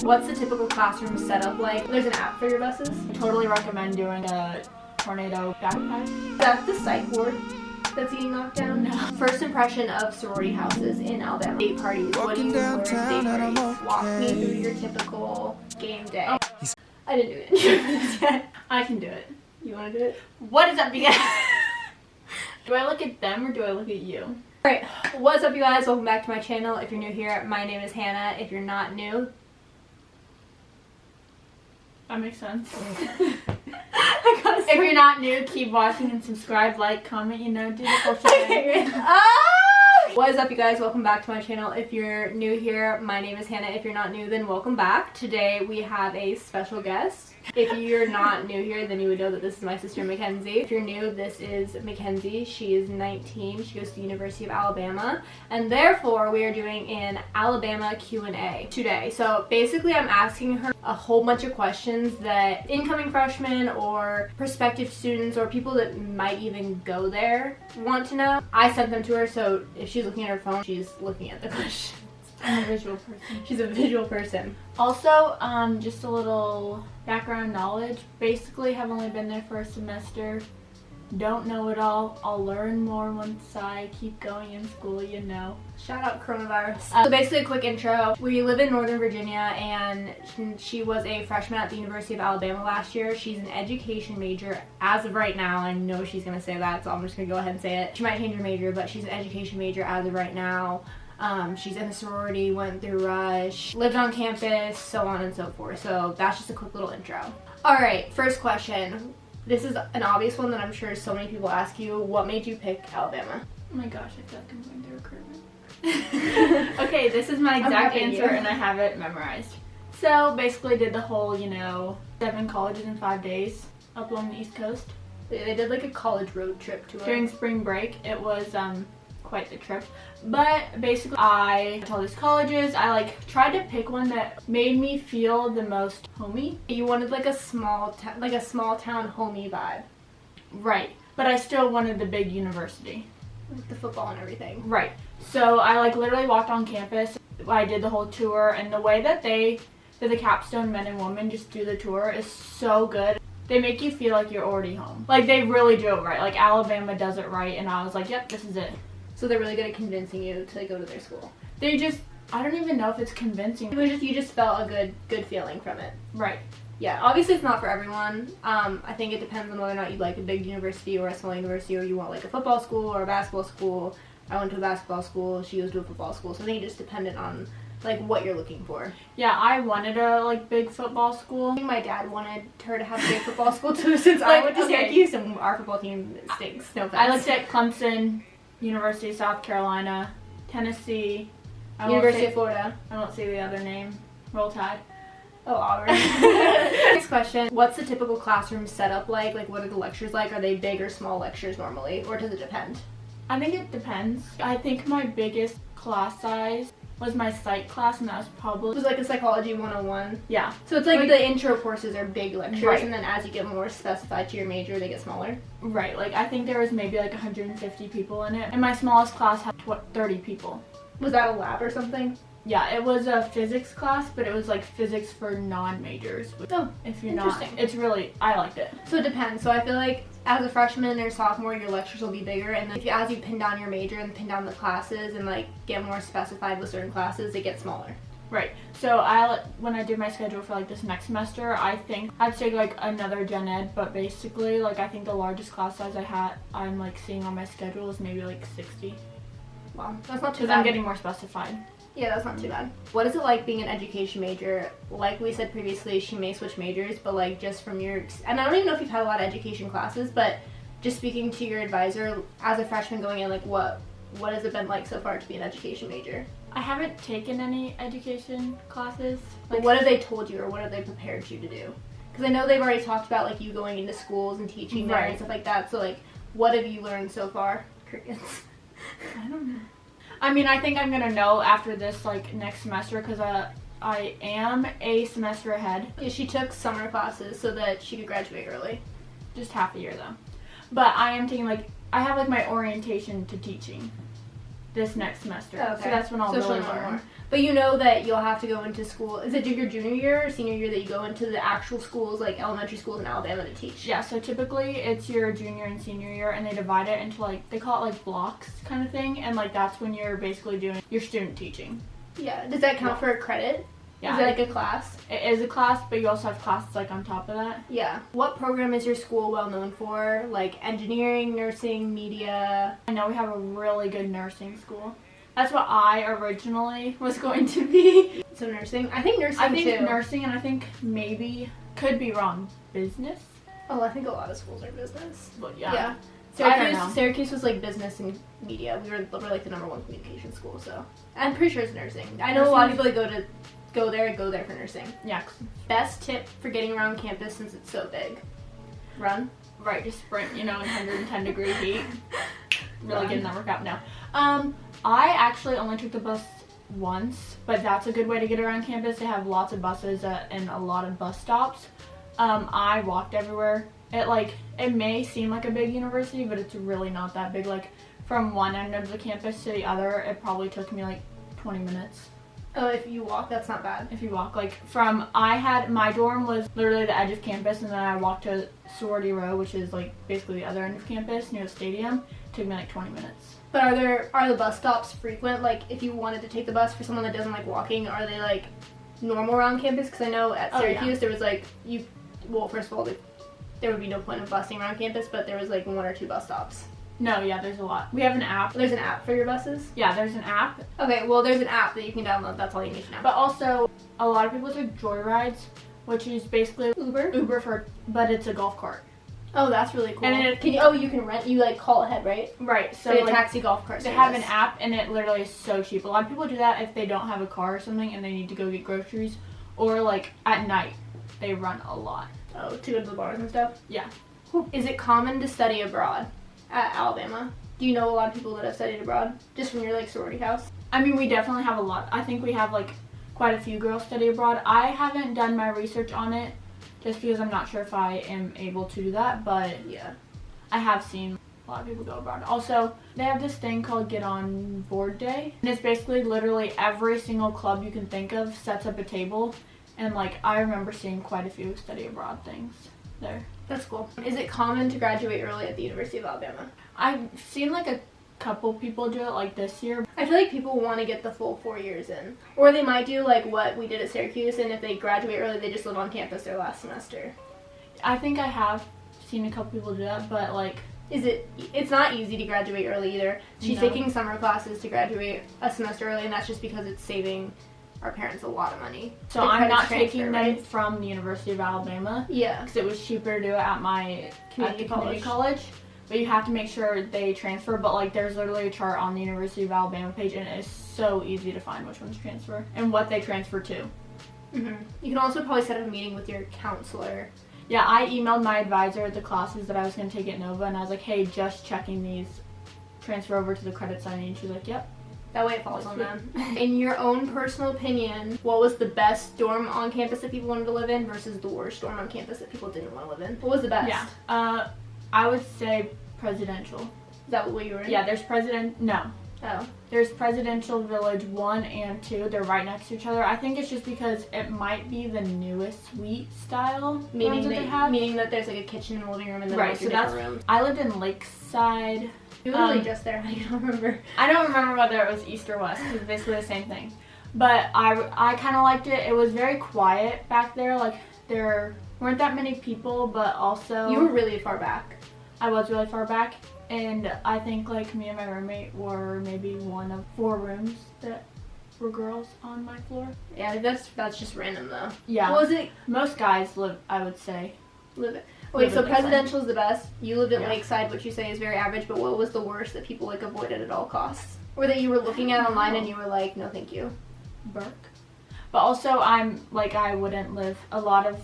What's the typical classroom setup like? There's an app for your buses. I totally recommend doing a tornado backpack. Is that the psych ward that's getting knocked down? No. First impression of sorority houses in Alabama. Date parties. What do you wear to date parties? Walk me through your typical game day. Oh. I didn't do it yet. I can do it. You want to do it? What is up, you guys? Do I look at them or do I look at you? Alright, what's up you guys? Welcome back to my channel. If you're new here, my name is Hannah. If you're not new, that makes sense. If you're not new, keep watching and subscribe, like, comment, do the whole shit. What is up you guys? Welcome back to my channel. If you're new here, my name is Hannah. If you're not new, then welcome back. Today we have a special guest. If you're not new here, then you would know that this is my sister McKenzie. If you're new, this is McKenzie. She is 19. She goes to the University of Alabama. And therefore, we are doing an Alabama Q&A today. So basically, I'm asking her a whole bunch of questions that incoming freshmen or prospective students or people that might even go there want to know. I sent them to her, so if she's looking at her phone, she's looking at the questions. I'm a visual person. She's a visual person. Also, just a little background knowledge. Basically, have only been there for a semester. Don't know it all. I'll learn more once I keep going in school, Shout out coronavirus. So basically a quick intro. We live in Northern Virginia and she was a freshman at the University of Alabama last year. She's an education major as of right now. I know she's going to say that, so I'm just going to go ahead and say it. She might change her major, but she's an education major as of right now. She's in a sorority, went through Rush, lived on campus, so on and so forth. So that's just a quick little intro. Alright, first question. This is an obvious one that I'm sure so many people ask you. What made you pick Alabama? Oh my gosh, I feel like I'm going through recruitment. Okay, this is my exact answer and I have it memorized. So basically did the whole, 7 colleges in 5 days up along the East Coast. They did like a college road trip to it. During spring break, it was quite the trip. But basically I went to all these colleges. I tried to pick one that made me feel the most homey. You wanted like a small town homey vibe. Right. But I still wanted the big university. Like the football and everything. Right. So I literally walked on campus. I did the whole tour, and the way that the capstone men and women just do the tour is so good. They make you feel like you're already home. They really do it right. Alabama does it right, and I was like, yep, this is it. So they're really good at convincing you to go to their school. I don't even know if it's convincing. You just felt a good feeling from it. Right. Yeah, obviously it's not for everyone. I think it depends on whether or not you like a big university or a small university, or you want like a football school or a basketball school. I went to a basketball school, she goes to a football school, so I think it just depended on what you're looking for. Yeah, I wanted a big football school. I think my dad wanted her to have a big football school too, since I went to Syracuse and our football team stinks. No offense. I looked at Clemson, University of South Carolina, Tennessee, University of Florida. I won't say the other name. Roll Tide. Oh, Auburn. Next question. What's the typical classroom setup like? What are the lectures like? Are they big or small lectures normally? Or does it depend? I think it depends. I think my biggest class size was my psych class, and that was probably... It was like a psychology 101? Yeah. So it's the intro courses are big lectures, right. And then as you get more specified to your major, they get smaller? Right. I think there was maybe 150 people in it, and my smallest class had 30 people. Was that a lab or something? Yeah, it was a physics class, but it was physics for non-majors. Oh, if you're not, it's really, I liked it. So it depends. So I feel like as a freshman or sophomore, your lectures will be bigger, and then as you pin down your major and pin down the classes and get more specified with certain classes, they get smaller. Right. So when I did my schedule for this next semester, I think I'd take another gen ed, but basically I think the largest class size I'm seeing on my schedule is maybe 60. Wow, that's not too bad. Because I'm getting more specified. Yeah, that's not too bad. What is it like being an education major? Like we said previously, she may switch majors, but just from your... And I don't even know if you've had a lot of education classes, but just speaking to your advisor, as a freshman going in, what has it been like so far to be an education major? I haven't taken any education classes. What have they told you, or what have they prepared you to do? Because I know they've already talked about, you going into schools and teaching there and stuff like that, so, what have you learned so far? Crickets. I don't know. I mean, I think I'm going to know after this, next semester, because I am a semester ahead. Yeah, she took summer classes so that she could graduate early. Just half a year, though. But I am taking, I have, my orientation to teaching. this next semester. Okay. So that's when I'll really learn. More. But you know that you'll have to go into school. Is it your junior year or senior year that you go into the actual schools, like elementary schools in Alabama, to teach? Yeah, so typically it's your junior and senior year, and they divide it into, like, they call it, like, blocks kind of thing, and, like, that's when you're basically doing your student teaching. Yeah. Does that count for a credit? Yeah. Is that like a class? It is a class, but you also have classes, like, on top of that. Yeah. What program is your school well known for? Like engineering, nursing, media? I know we have a really good nursing school. That's what I originally was going to be. So nursing? I think nursing I think too. nursing, and I think maybe, could be wrong, business? Oh, I think a lot of schools are business. But yeah. Yeah. I don't know. Syracuse was like business and media. We were like the #1 communication school, so I'm pretty sure it's nursing. I know a lot of people that go there for nursing. Yeah. Best tip for getting around campus since it's so big? Run. Right, just sprint, in 110 degree heat. Really getting that workout now. I actually only took the bus once, but that's a good way to get around campus. They have lots of buses and a lot of bus stops. I walked everywhere. It may seem like a big university, but it's really not that big. Like, from one end of the campus to the other, it probably took me like 20 minutes. Oh, if you walk, that's not bad. If you walk, my dorm was literally the edge of campus, and then I walked to Sorority Row, which is like basically the other end of campus near the stadium. It took me like 20 minutes. But are the bus stops frequent? Like, if you wanted to take the bus for someone that doesn't like walking, are they like normal around campus? Because I know at Syracuse there was like first of all, there would be no point of busing around campus, but there was like 1 or 2 bus stops. No, yeah, there's a lot. We have an app. There's an app for your buses? Yeah, there's an app. Okay, well, there's an app that you can download. That's all you need to know. But also, a lot of people take joyrides, which is basically Uber, but it's a golf cart. Oh, that's really cool. And you can rent. You like call ahead, right? Right. So like a taxi golf cart. They have an app, and it literally is so cheap. A lot of people do that if they don't have a car or something, and they need to go get groceries, or like at night, they run a lot. Oh, to go to the bars and stuff. Yeah. Is it common to study abroad at Alabama? Do you know a lot of people that have studied abroad just from your like sorority house? I mean, we definitely have a lot. I think we have like quite a few girls study abroad. I haven't done my research on it just because I'm not sure if I am able to do that, but yeah, I have seen a lot of people go abroad. Also, they have this thing called Get On Board Day, and it's basically literally every single club you can think of sets up a table, and like I remember seeing quite a few study abroad things there. That's cool. Is it common to graduate early at the University of Alabama? I've seen like a couple people do it like this year. I feel like people want to get the full 4 years in. Or they might do like what we did at Syracuse, and if they graduate early, they just live on campus their last semester. I think I have seen a couple people do that, but like... It's not easy to graduate early either. She's No. taking summer classes to graduate a semester early, and that's just because it's saving our parents a lot of money. So The I'm not credits taking them right? from the University of Alabama. Yeah. Because it was cheaper to do it at my Community college. But you have to make sure they transfer. But like there's literally a chart on the University of Alabama page, and it is so easy to find which ones transfer and what they transfer to. Mm-hmm. You can also probably set up a meeting with your counselor. Yeah, I emailed my advisor at the classes that I was going to take at Nova, and I was like, hey, just checking these transfer over to the credit signing, and she's like, yep. That way it falls on them. In your own personal opinion, what was the best dorm on campus that people wanted to live in versus the worst dorm on campus that people didn't want to live in? What was the best? Yeah. I would say presidential. Is that what you were in? Yeah, there's Oh. There's Presidential Village 1 and 2. They're right next to each other. I think it's just because it might be the newest suite style Meaning that they have. Meaning that there's like a kitchen and a living room and then Right, like so your that's different rooms. I lived in Lakeside. You literally just there. I don't remember. I don't remember whether it was East or West. It was basically the same thing. But I kind of liked it. It was very quiet back there. Like, there weren't that many people, but also... You were really far back. I was really far back. And I think, like, me and my roommate were maybe one of 4 rooms that were girls on my floor. Yeah, that's just random, though. Yeah. What was it? Most guys live, I would say. Wait, so Presidential's the best. You lived at Yeah. Lakeside, which you say is very average, but what was the worst that people, like, avoided at all costs? Or that you were looking at online and you were like, no, thank you. Burke. But also, I wouldn't live, a lot of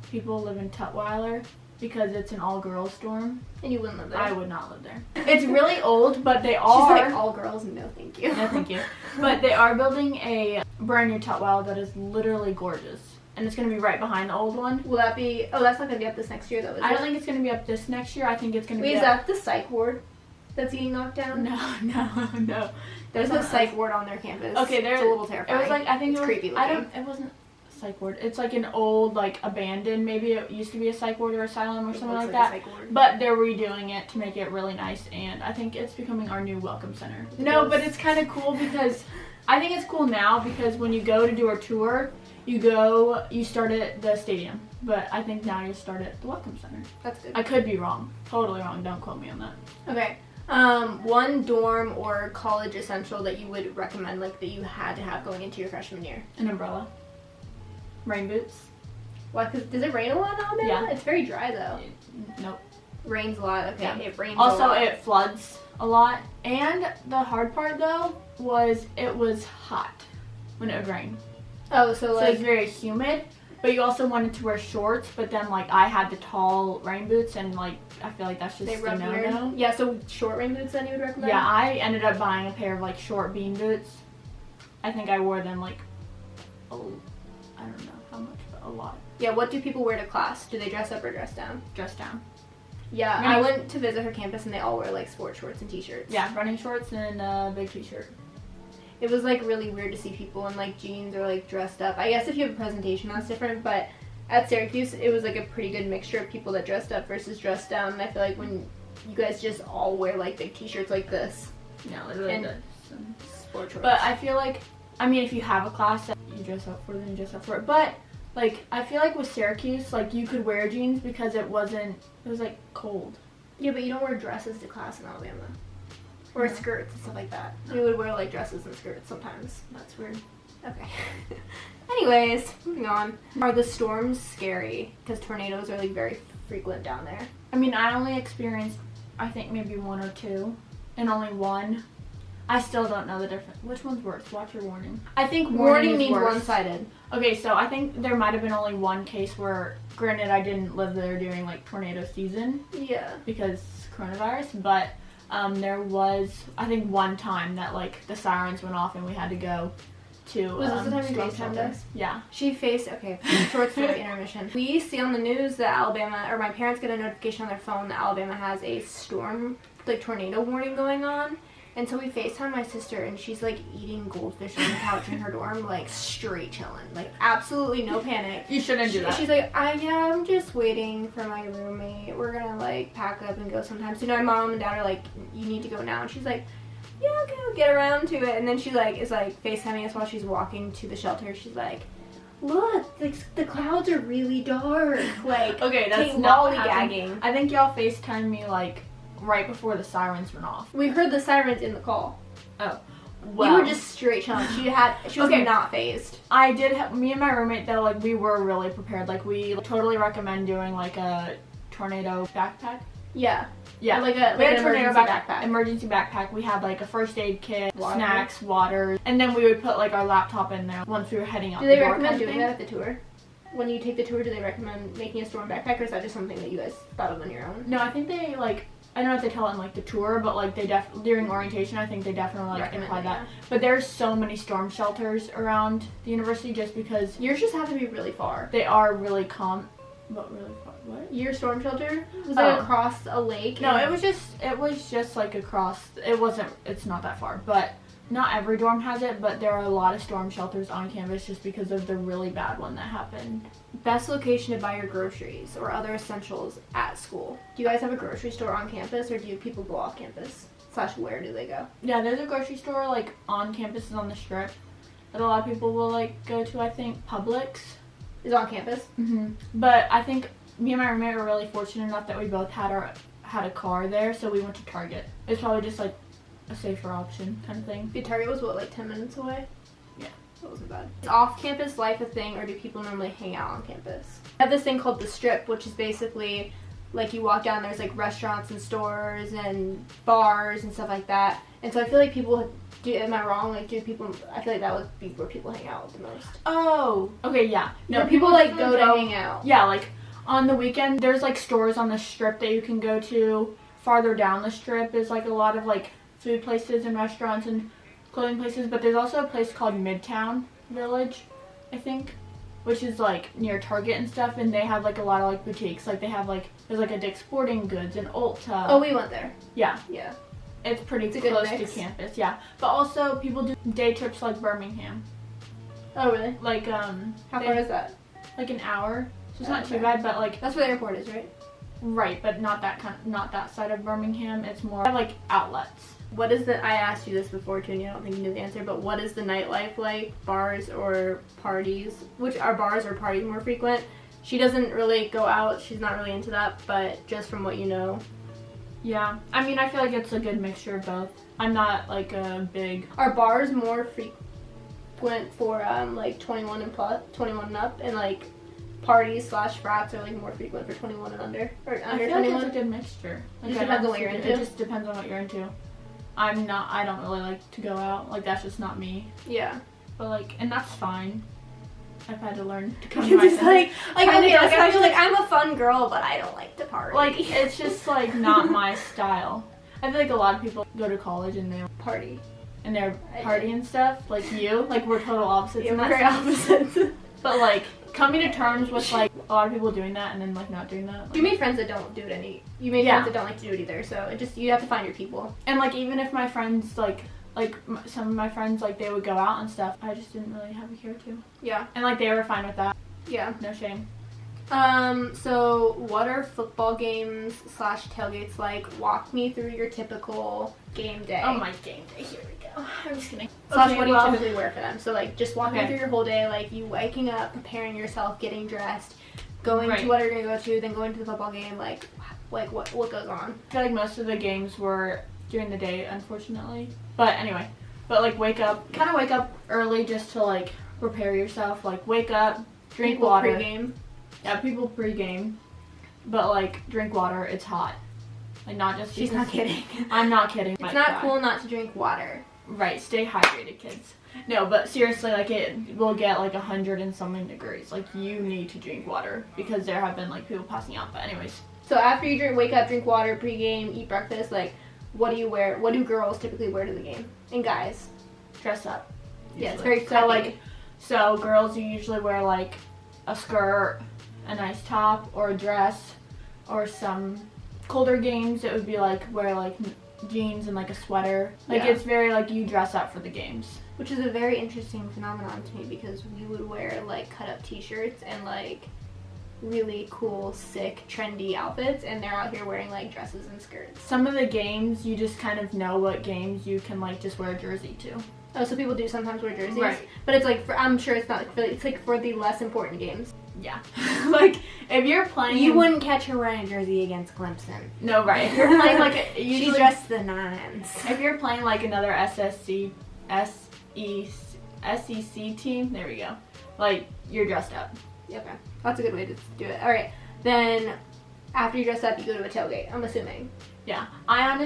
people live in Tutwiler because it's an all-girls dorm. And you wouldn't live there. I would not live there. It's really old, but they are... She's like, all girls, no thank you. No, thank you. But they are building a brand new Tutwiler that is literally gorgeous. And it's going to be right behind the old one. Will that be... Oh, that's not going to be up this next year, though, is it? I don't think it's going to be up this next year. I think it's going to Wait, be is that the psych ward? that's getting knocked down? No. There's a psych ward on their campus. Okay, it's a little terrifying. It was like, I think it's it was creepy looking. It wasn't a psych ward. It's like an old, like, abandoned, maybe it used to be a psych ward or asylum or something like that. But they're redoing it to make it really nice, and I think it's becoming our new welcome center. No, but it's kind of cool because I think it's cool now because when you go to do a tour, you start at the stadium. But I think now you start at the welcome center. That's good. I could be wrong. Totally wrong. Don't quote me on that. Okay. One dorm or college essential that you would recommend, like, that you had to have going into your freshman year? An umbrella. Rain boots. Why? Because does it rain a lot in Alabama? Yeah. It's very dry, though. Nope. Rains a lot. Okay, Yeah. it rains also, a lot. it floods a lot. And the hard part, though, was it was hot when it would rain. Oh, so like... it's very humid. But you also wanted to wear shorts, but then, like, I had the tall rain boots, and, like, I feel like that's just a no-no. Yeah, so short rain boots then you would recommend? Yeah, I ended up buying a pair of, like, short bean boots. I think I wore them, like, I don't know how much, but a lot. Yeah, what do people wear to class? Do they dress up or dress down? Dress down. Yeah, I went to visit her campus, and they all wear, like, sports shorts and t-shirts. Yeah, running shorts and a big t-shirt. It was, like, really weird to see people in, like, jeans or, like, dressed up. I guess if you have a presentation, that's different, but at Syracuse, it was, like, a pretty good mixture of people that dressed up versus dressed down, and I feel like when you guys just all wear, like, big t-shirts like this. Yeah, literally. And sport shorts. But I feel like, I mean, if you have a class that you dress up for, then you dress up for it. But, like, I feel like with Syracuse, like, you could wear jeans because it was, like, cold. Yeah, but you don't wear dresses to class in Alabama. Or skirts and stuff like that. We would wear, like, dresses and skirts sometimes. That's weird. Okay. Anyways, moving on. Are the storms scary? Because tornadoes are, like, very frequent down there. I mean, I only experienced, I think, maybe one or two. And only one. I still don't know the difference. Which one's worse? Watch your warning. I think warning means worse. one-sided. Okay, so I think there might have been only one case where, granted, I didn't live there during, like, tornado season. Yeah. Because coronavirus, but there was, I think, one time that, like, the sirens went off and we had to go to Was this the time you storm FaceTimed shelter. us? Yeah. She okay, short story intermission. We see on the news that Alabama, or my parents get a notification on their phone that Alabama has a storm, like, tornado warning going on. And so we FaceTime my sister, and she's, like, eating goldfish on the couch in her dorm, like, straight chilling. Like, absolutely no panic. You shouldn't do that. She's like, I'm just waiting for my roommate. We're gonna, like, pack up and go sometime soon. My mom and dad are like, you need to go now. And she's like, yeah, okay, I'll get around to it. And then she, like, is, like, FaceTiming us while she's walking to the shelter. She's like, look, the clouds are really dark. Like, okay, that's not lollygagging. I think y'all FaceTimed me, like, right before the sirens went off. We heard the sirens in the call. Oh. Well. You were just straight chilling. She was not phased. I did have, me and my roommate, though, like, we were really prepared. Like, we totally recommend doing, like, a tornado backpack. Yeah. Yeah. Like we had an a tornado backpack. Emergency backpack. We had, like, a first aid kit, water. snacks, water, and then we would put, like, our laptop in there once we were heading out Do the they door. recommend doing that at the tour? When you take the tour, do they recommend making a storm backpack, or is that just something that you guys thought of on your own? No, I think they, like, I don't know if they tell it in, like, the tour, but, like, they during orientation, I think they definitely, like, imply that. Yeah. But there's so many storm shelters around the university just because Yours just have to be really far. they are really but really far. What? Your storm shelter? Was Oh. it across a lake? No, it was just, like, across, it's not that far, but not every dorm has it, but there are a lot of storm shelters on campus just because of the really bad one that happened. Best location to buy your groceries or other essentials at school. Do you guys have a grocery store on campus, or do people go off campus? / where do they go? Yeah, there's a grocery store, like, on campus on the strip that a lot of people will, like, go to. I think Publix is on campus. Mm-hmm. But I think me and my roommate were really fortunate enough that we both had a car there, so we went to Target. It's probably just, like, a safer option kind of thing. The Target was, what, like 10 minutes away? Yeah. That wasn't bad. Is off-campus life a thing, or do people normally hang out on campus? I have this thing called the Strip, which is basically, like, you walk down, there's, like, restaurants and stores and bars and stuff like that. And so I feel like people, am I wrong? Like, I feel like that would be where people hang out the most. Oh, okay, yeah. No, people like, go to hang out. Yeah, like, on the weekend, there's, like, stores on the Strip that you can go to. Farther down the Strip is, like, a lot of, like, food places and restaurants and clothing places, but there's also a place called Midtown Village, I think, which is, like, near Target and stuff, and they have, like, a lot of, like, boutiques. Like, they have, like, there's, like, a Dick's Sporting Goods and Ulta. Oh, we went there. Yeah. Yeah. it's pretty It's a good close mix. to campus, yeah. But also people do day trips like Birmingham. Oh, really? Like How far is that? like an hour. So it's Oh, not too okay. bad, but like That's where the airport is, right? right, but not that side of Birmingham. It's more like outlets. What is the, I asked you this before too, and I don't think you knew the answer, but what is the nightlife like? Bars or parties? Which are bars or parties more frequent? She doesn't really go out, she's not really into that, but just from what you know. Yeah, I mean, I feel like it's a good mixture of both. I'm not like a big. Are bars more frequent for like 21 and plus, 21 and up, and like parties / frats are like more frequent for 21 and under, or I under feel 21? like it's a good mixture. Like, Just depends on what you're into. It just depends on what you're into. I don't really like to go out. Like, that's just not me. Yeah. But like, and that's fine. I've had to learn to come It's to myself. like okay, like, I feel like I'm a fun girl, but I don't like to party. Like, it's just like not my style. I feel like a lot of people go to college and they party. and they're party and stuff. Like you, like we're total opposites. Yeah, in we're that very sense. opposite. But like coming to terms with like a lot of people doing that and then like not doing that. Like, You made friends that don't do it you made Yeah. friends that don't like to do it either, so it just, you have to find your people. and like even if my friends some of my friends like they would go out and stuff, I just didn't really have a care to. Yeah. And like they were fine with that. Yeah. No shame. So what are football games / tailgates like? Walk me through your typical game day. Oh my game day. Here we go. I'm just kidding. / what do you typically wear for them? So like just walk me Okay. through your whole day, like you waking up, preparing yourself, getting dressed, going Right. to what you're gonna go to, then going to the football game, like what goes on? I feel like most of the games were during the day, unfortunately. But anyway, like wake up early just to like prepare yourself. Like wake up, drink People water. Pre-game. Yeah, people pre-game, but like drink water. It's hot. Like not just. She's because- not kidding. I'm not kidding. It's not cool not to drink water. Right, stay hydrated, kids. No, but seriously, like it will get like 100 and something degrees. Like you need to drink water because there have been like people passing out. But anyways. So after you wake up, drink water, pre-game, eat breakfast, like what do you wear? What do girls typically wear to the game? And guys? Dress up. Yeah, it's usually. very So girls you usually wear like a skirt, a nice top, or a dress, or some colder games it would be like wear like jeans and like a sweater. Like Yeah. it's very like you dress up for the games. Which is a very interesting phenomenon to me because we would wear like cut up t-shirts and like really cool, sick, trendy outfits, and they're out here wearing like dresses and skirts. Some of the games you just kind of know what games you can like just wear a jersey to. Oh, so people do sometimes wear jerseys, Right. But it's like I'm sure it's not like it's like for the less important games. Yeah. Like if you're playing You wouldn't catch her wearing a jersey against Clemson. No, right. If you're playing like She's usually dressed to the nines. if you're playing like another SEC team, there we go. Like you're dressed up. Okay, that's a good way to do it. All right, then after you dress up, you go to a tailgate. I'm assuming. Yeah. I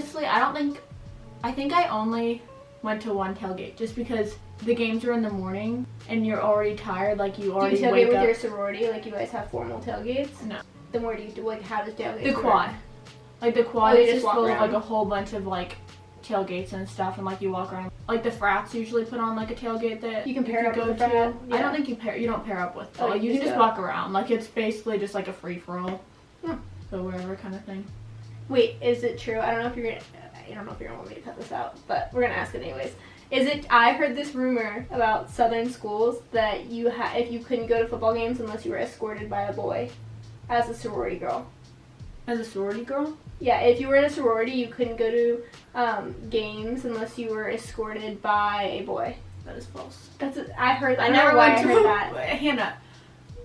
think I only went to one tailgate just because the games were in the morning and you're already tired, like you Do already you tailgate wake with up. your sorority? Like you guys have formal tailgates? No. Then where do you do? Like how does tailgate? The work? quad. Like the quad Oh, you is just just walk full of around? like a whole bunch of like tailgates and stuff, and like you walk around. Like the frats usually put on like a tailgate that You can pair up go with a frat? I Yeah. don't think you don't pair up with. Oh, Like, you you can just just go. walk around. Like it's basically just like a free for all. Yeah. Go wherever kind of thing. Wait, is it true? I don't know if you're gonna want me to cut this out, but we're gonna ask it anyways. Is it? I heard this rumor about Southern schools that if you couldn't go to football games unless you were escorted by a boy, as a sorority girl. As a sorority girl? Yeah, if you were in a sorority, you couldn't go to games unless you were escorted by a boy. That is false. I heard. I I don't never know why went I to heard that. Hannah,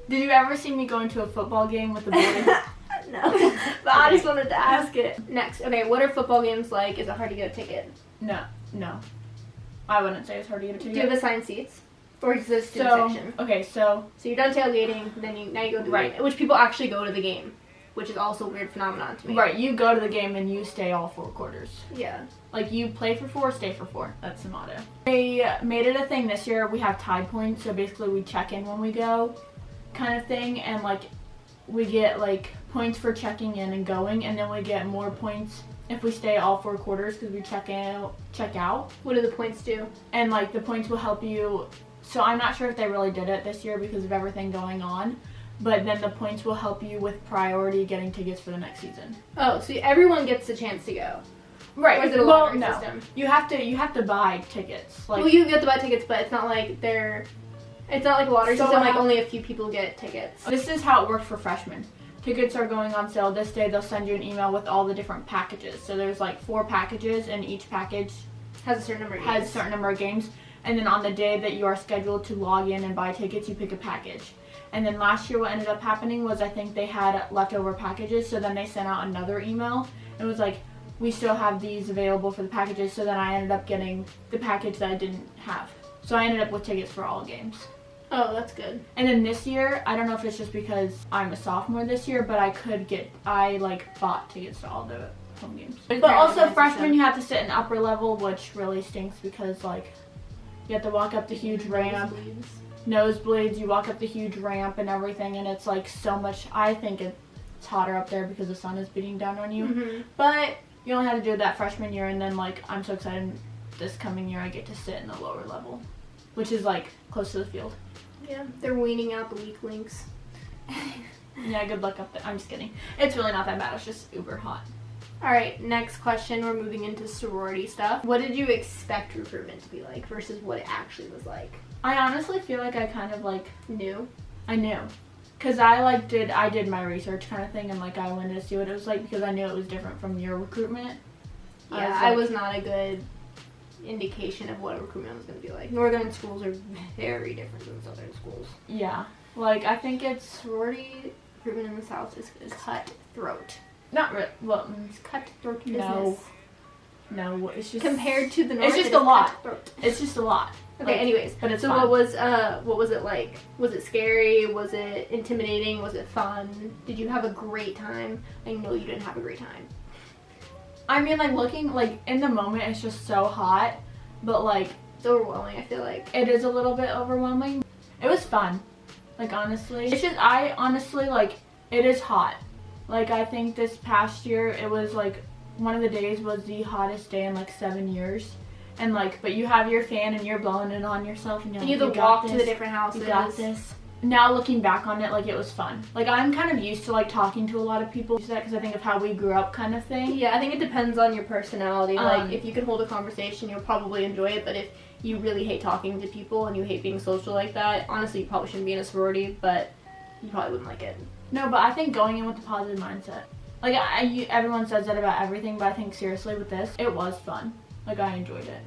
did you ever see me going to a football game with the boys? No, but I just wanted to ask it. Next, okay, what are football games like? Is it hard to get a ticket? No. I wouldn't say it's hard to get a Do ticket. you have assigned seats? Or is this student section? Okay, so So you're done tailgating, then now you go to the Right. game, which people actually go to the game, which is also a weird phenomenon to me. right, you go to the game and you stay all 4 quarters. Yeah. Like you play for 4, stay for 4. That's the motto. They made it a thing this year. We have Tide points, so basically we check in when we go, kind of thing, and like we get like points for checking in and going, and then we get more points if we stay all 4 quarters because we check out, What do the points do? and like the points will help you. So I'm not sure if they really did it this year because of everything going on, but then the points will help you with priority getting tickets for the next season. Oh, so everyone gets the chance to go. Right. Or is it a well, lottery no. system? You have to buy tickets. Like, well, you have to buy tickets, but it's not like it's not like a lottery system, like only a few people get tickets. This is how it works for freshmen. Tickets are going on sale this day. They'll send you an email with all the different packages. So there's like 4 packages, and each package has a certain number of games. And then on the day that you are scheduled to log in and buy tickets, you pick a package. And then last year what ended up happening was I think they had leftover packages, so then they sent out another email. It was like, we still have these available for the packages, so then I ended up getting the package that I didn't have. So I ended up with tickets for all games. Oh, that's good. And then this year, I don't know if it's just because I'm a sophomore this year, but I bought tickets to all the home games. But also freshmen, you have to sit in upper level, which really stinks because like you have to walk up the huge ramp. Nosebleeds, you walk up the huge ramp and everything, and it's like so much. I think it's hotter up there because the sun is beating down on you. Mm-hmm. But you only have to do that freshman year, and then like I'm so excited this coming year I get to sit in the lower level, which is like close to the field. Yeah, they're weaning out the weak links. Yeah, good luck up there. I'm just kidding. It's really not that bad. It's just uber hot. All right, next question. We're moving into sorority stuff. What did you expect recruitment to be like versus what it actually was like? I honestly feel like I kind of like knew. I knew. Because I did my research kind of thing, and like I wanted to see what it was like because I knew it was different from your recruitment. Yeah, I was not a good indication of what a recruitment was going to be like. Northern schools are very different than southern schools. Yeah, like I think it's sorority recruitment in the South is cutthroat. Not really. Well, it's cutthroat business. No, it's just compared to the North. It's just a lot. Cutthroat. It's just a lot. Okay, like, anyways, but it's so fun. what was it like? Was it scary? Was it intimidating? Was it fun? Did you have a great time? I know you didn't have a great time. I mean, like looking like in the moment, it's just so hot, but like it's overwhelming. I feel like it is a little bit overwhelming. It was fun, like honestly. It's just I honestly like it is hot. Like I think this past year it was like one of the days was the hottest day in like 7 years. And like, but you have your fan and you're blowing it on yourself, and you have to walk to the different houses. You got this. Now looking back on it, like it was fun. Like I'm kind of used to like talking to a lot of people because I think of how we grew up, kind of thing. Yeah, I think it depends on your personality. Like if you can hold a conversation, you'll probably enjoy it. But if you really hate talking to people and you hate being social like that, honestly, you probably shouldn't be in a sorority. But you probably wouldn't like it. No, but I think going in with a positive mindset. Like everyone says that about everything, but I think seriously with this, it was fun. Like I enjoyed it.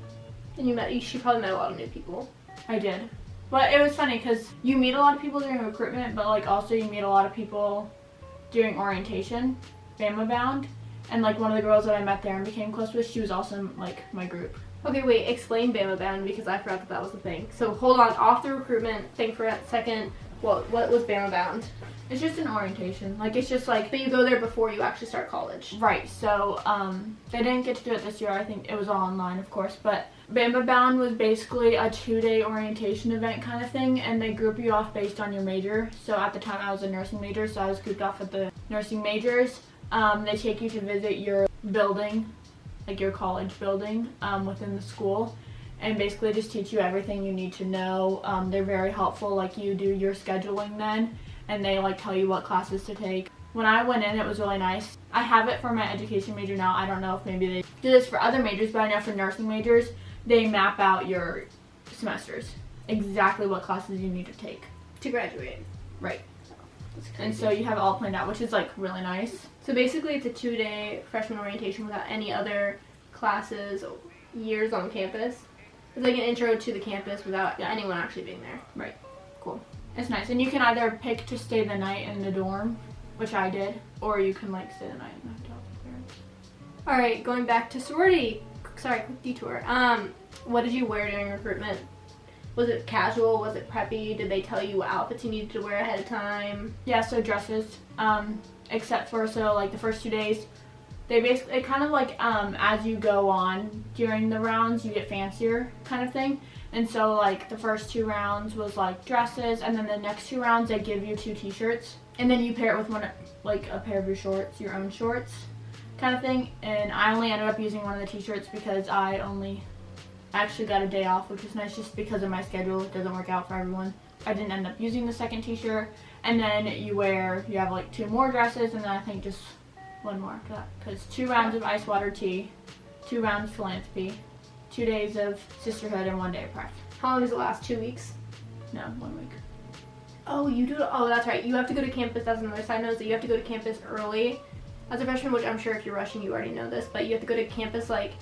And she probably met a lot of new people. I did. But it was funny because you meet a lot of people during recruitment, but like also you meet a lot of people during orientation, Bama Bound. And like one of the girls that I met there and became close with, she was also in like my group. Okay, wait, explain Bama Bound because I forgot that was the thing. So hold on, off the recruitment thing for a second. What was Bama Bound? It's just an orientation. Like it's just like. But you go there before you actually start college. Right. So they didn't get to do it this year. I think it was all online, of course. But Bama Bound was basically a 2-day orientation event kind of thing, and they group you off based on your major. So at the time I was a nursing major, so I was grouped off with the nursing majors. They take you to visit your building, like your college building within the school. And basically just teach you everything you need to know. They're very helpful, like you do your scheduling then, and they like tell you what classes to take. When I went in, it was really nice. I have it for my education major now. I don't know if maybe they do this for other majors, but I know for nursing majors, they map out your semesters, exactly what classes you need to take. To graduate. Right. And so you have it all planned out, which is like really nice. So basically it's a 2-day freshman orientation without any other classes, years on campus. It's like an intro to the campus without anyone actually being there. Right. Cool. It's nice. And you can either pick to stay the night in the dorm, which I did, or you can like stay the night in the hotel with parents. Alright, going back to sorority. Sorry, quick detour. What did you wear during recruitment? Was it casual? Was it preppy? Did they tell you what outfits you needed to wear ahead of time? Yeah, so dresses. Except for like the first 2 days, they basically kind of like as you go on during the rounds, you get fancier kind of thing. And so like the first 2 rounds was like dresses, and then the next 2 rounds they give you 2 t-shirts, and then you pair it with one like a pair of your shorts, your own shorts kind of thing. And I only ended up using one of the t-shirts because I actually got a day off, which is nice just because of my schedule. It doesn't work out for everyone. I didn't end up using the second t-shirt. And then you have like 2 more dresses, and then I think just 1 more after that, because 2 rounds of ice water tea, 2 rounds philanthropy, 2 days of sisterhood, and 1 day of prep. How long does it last? 2 weeks? No, 1 week. Oh, you do. Oh, that's right. You have to go to campus. That's another side note, is that you have to go to campus early as a freshman, which I'm sure if you're rushing, you already know this, but you have to go to campus like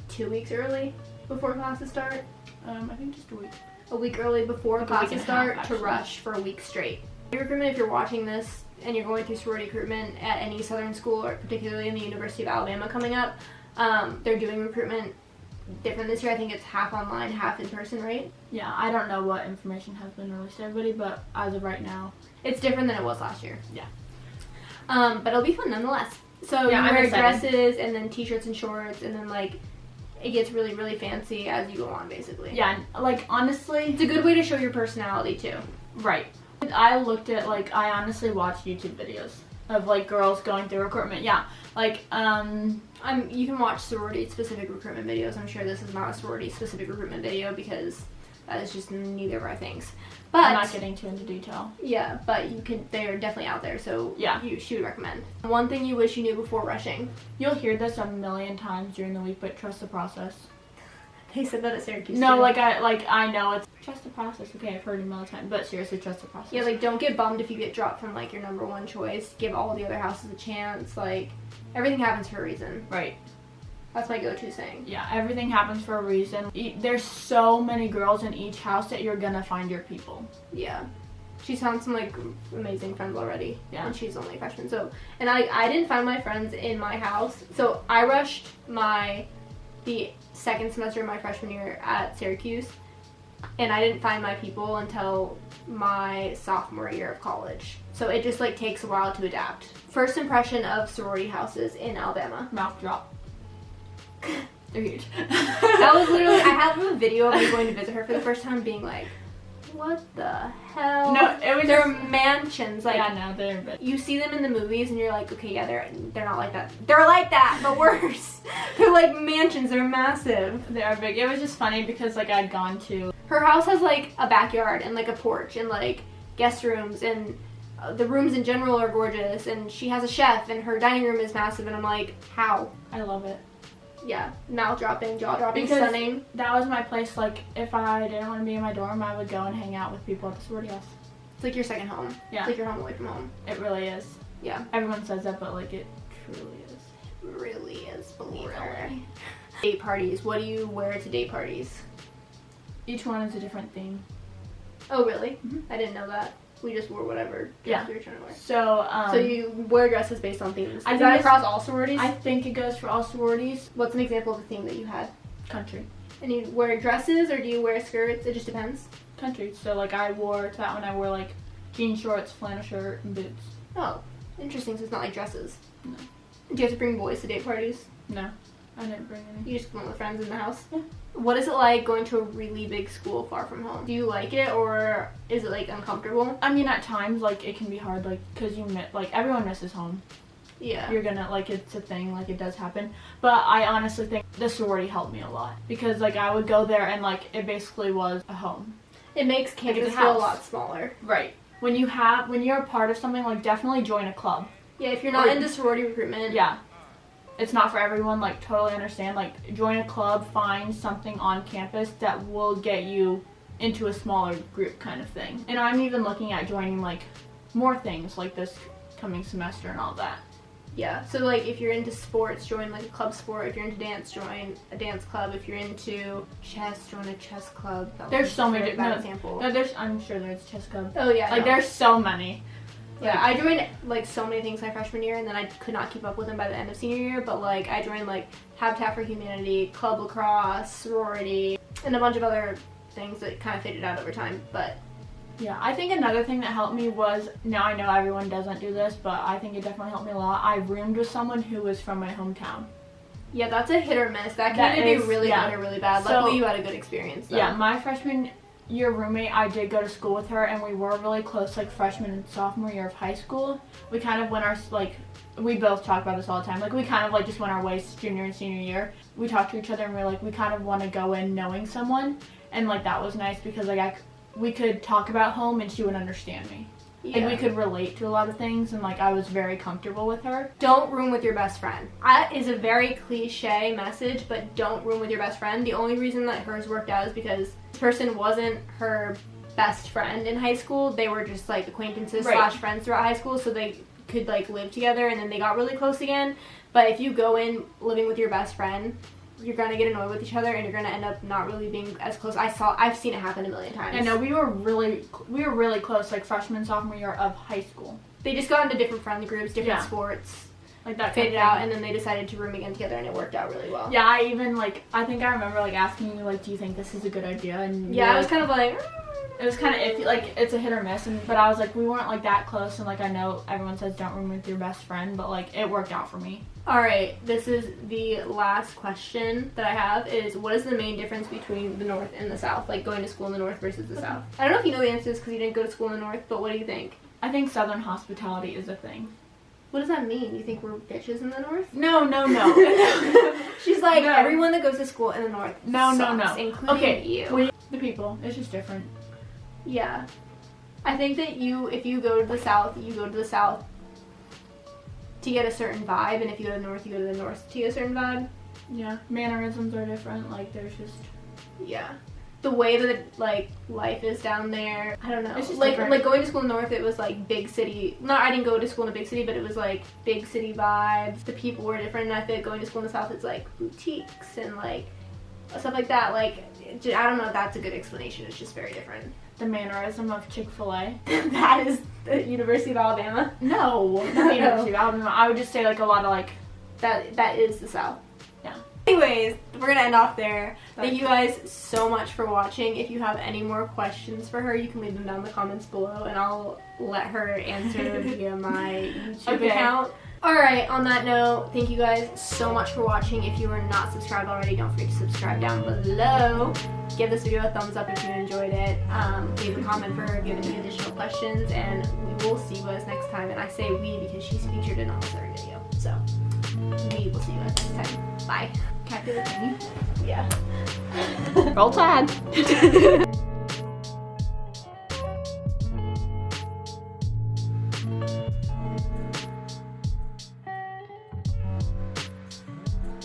2 weeks early before classes start. I think just a week. A week early before Like classes start to actually. rush for a week straight. Recruitment, if you're watching this and you're going through sorority recruitment at any Southern school, or particularly in the University of Alabama coming up, they're doing recruitment different this year. I think it's half online, half in person, right? Yeah, I don't know what information has been released to everybody, but as of right now, It's different than it was last year. Yeah. But it'll be fun nonetheless. So Yeah, you I'm wear excited. dresses and then t-shirts and shorts, and then like it gets really, really fancy as you go on, basically. yeah, like honestly, It's a good way to show your personality too. right. I looked at I honestly watched YouTube videos of like girls going through recruitment. Yeah, like You can watch sorority-specific recruitment videos. I'm sure this is not a sorority-specific recruitment video because that is just neither of our things. But I'm not getting too into detail. yeah, but you can. They are definitely out there, so Yeah. she would recommend. One thing you wish you knew before rushing. You'll hear this a million times during the week, but trust the process. They said that at Syracuse. No, too. I know it's trust the process. Okay, I've heard it a million times, but seriously, trust the process. Yeah, like don't get bummed if you get dropped from like your number one choice. Give all the other houses a chance. Like everything happens for a reason. right. That's my go-to saying. Yeah, everything happens for a reason. There's so many girls in each house that you're gonna find your people. Yeah. She's found some like amazing friends already. Yeah. And she's only a freshman. So, and I didn't find my friends in my house. So I rushed the second semester of my freshman year at Syracuse, and I didn't find my people until my sophomore year of college. So it just like takes a while to adapt. First impression of sorority houses in Alabama. Mouth drop. They're huge. That was literally, I have a video of me going to visit her for the first time being like, what the hell? No, it was They're just- mansions. Like, yeah, no, they're big. you see them in the movies and you're like, okay, yeah, they're not like that. They're like that, but worse. They're like mansions. They're massive. They are big. It was just funny because like I'd gone to Her house has like a backyard and like a porch and like guest rooms, and the rooms in general are gorgeous, and she has a chef and her dining room is massive, and I'm like, how? I love it. Yeah, mouth dropping, jaw dropping, Because stunning. that was my place. Like if I didn't want to be in my dorm, I would go and hang out with people at the sorority house. It's like your second home. Yeah. It's like your home away from home. It really is. Yeah. Everyone says that, but like it truly is. Really is, believe her. Really. Date parties. What do you wear to date parties? Each one is a different theme. Oh, really? Mhm. I didn't know that. We just wore whatever dress Yeah. we were trying to wear. So So you wear dresses based on themes. I Is think that it's- across all sororities? I think it goes for all sororities. What's an example of a theme that you had? Country. And you wear dresses or do you wear skirts? It just depends. Country. So like I wore to that one. I wore like jean shorts, flannel shirt, and boots. Oh, interesting. So it's not like dresses. No. Do you have to bring boys to date parties? No, I didn't bring any. You just go with friends in the house? Yeah. What is it like going to a really big school far from home? Do you like it or is it like uncomfortable? I mean, at times like it can be hard, like because like everyone misses home. Yeah. You're gonna like it's a thing, like it does happen. But I honestly think the sorority helped me a lot because like I would go there and like it basically was a home. It makes Like, campus it's a feel a house. lot smaller. Right. When you're a part of something, like definitely join a club. Yeah, if you're not Or- into sorority recruitment, Yeah. It's not for everyone, like totally understand. Like join a club, find something on campus that will get you into a smaller group kind of thing. And I'm even looking at joining like more things like this coming semester and all that. yeah. So like if you're into sports, join like a club sport. If you're into dance, join a dance club. If you're into chess, join a chess club. That There's was so a many very bad no, example. No, I'm sure there's chess club. Oh yeah. Like no. there's so many. Yeah, I joined like so many things my freshman year, and then I could not keep up with them by the end of senior year. But like I joined like Habitat for Humanity, Club Lacrosse, sorority, and a bunch of other things that kind of faded out over time. But Yeah, I think another thing that helped me was, now I know everyone doesn't do this, but I think it definitely helped me a lot. I roomed with someone who was from my hometown. yeah, that's a hit or miss. That can That either is- be really yeah. good or really bad. So- Luckily, you had a good experience. Though. Yeah, my freshman year roommate, I did go to school with her, and we were really close like freshman and sophomore year of high school. We kind of went we both talk about this all the time. Like we kind of like just went our ways junior and senior year. We talked to each other and we were like, we kind of want to go in knowing someone, and like that was nice because like we could talk about home and she would understand me. Like, we could relate to a lot of things, and, like, I was very comfortable with her. Don't room with your best friend. That is a very cliche message, but don't room with your best friend. The only reason that hers worked out is because this person wasn't her best friend in high school. They were just, like, acquaintances / friends throughout high school, so they could, like, live together, and then they got really close again. But if you go in living with your best friend, you're gonna get annoyed with each other, and you're gonna end up not really being as close. I've seen it happen a million times. I know, we were really close, like, freshman, sophomore year of high school. They just got into different friend groups, different sports, like that faded out, and then they decided to room again together, and it worked out really well. Yeah, I even, like, I think I remember, like, asking you, like, do you think this is a good idea? And yeah, I was kind of like, it was kind of iffy, like, it's a hit or miss, but I was like, we weren't, like, that close, and, like, I know everyone says don't room with your best friend, but, like, it worked out for me. Alright, this is the last question that I have is, what is the main difference between the North and the South? Like, going to school in the North versus the South. I don't know if you know the answers because you didn't go to school in the North, but what do you think? I think Southern hospitality is a thing. What does that mean? You think we're bitches in the North? No. She's like, everyone that goes to school in the North sucks, including you. The people. It's just different. Yeah. I think that if you go to the South, you go to the South to get a certain vibe, and if you go to the North, you go to the North to get a certain vibe. Yeah. Mannerisms are different. Like, there's just... Yeah. The way that, like, life is down there, I don't know. It's just like going to school in the North, it was like big city. I didn't go to school in a big city, but it was like big city vibes. The people were different, and I feel like going to school in the South, it's like boutiques and like stuff like that. Like, I don't know if that's a good explanation. It's just very different. The mannerism of Chick-fil-A. That is the University of Alabama. No, not the University of Alabama. I would just say, like, a lot of, like... That is the South. Yeah. Anyways, we're gonna end off there. Thank you guys so much for watching. If you have any more questions for her, you can leave them down in the comments below, and I'll let her answer via my YouTube account. Alright, on that note, thank you guys so much for watching. If you are not subscribed already, don't forget to subscribe down below. Give this video a thumbs up if you enjoyed it. Leave a comment for her if you have any additional questions, and we will see you guys next time. And I say we because she's featured in almost every video. So, we will see you guys next time. Bye. Can I do the thingy? Yeah. Roll Tide.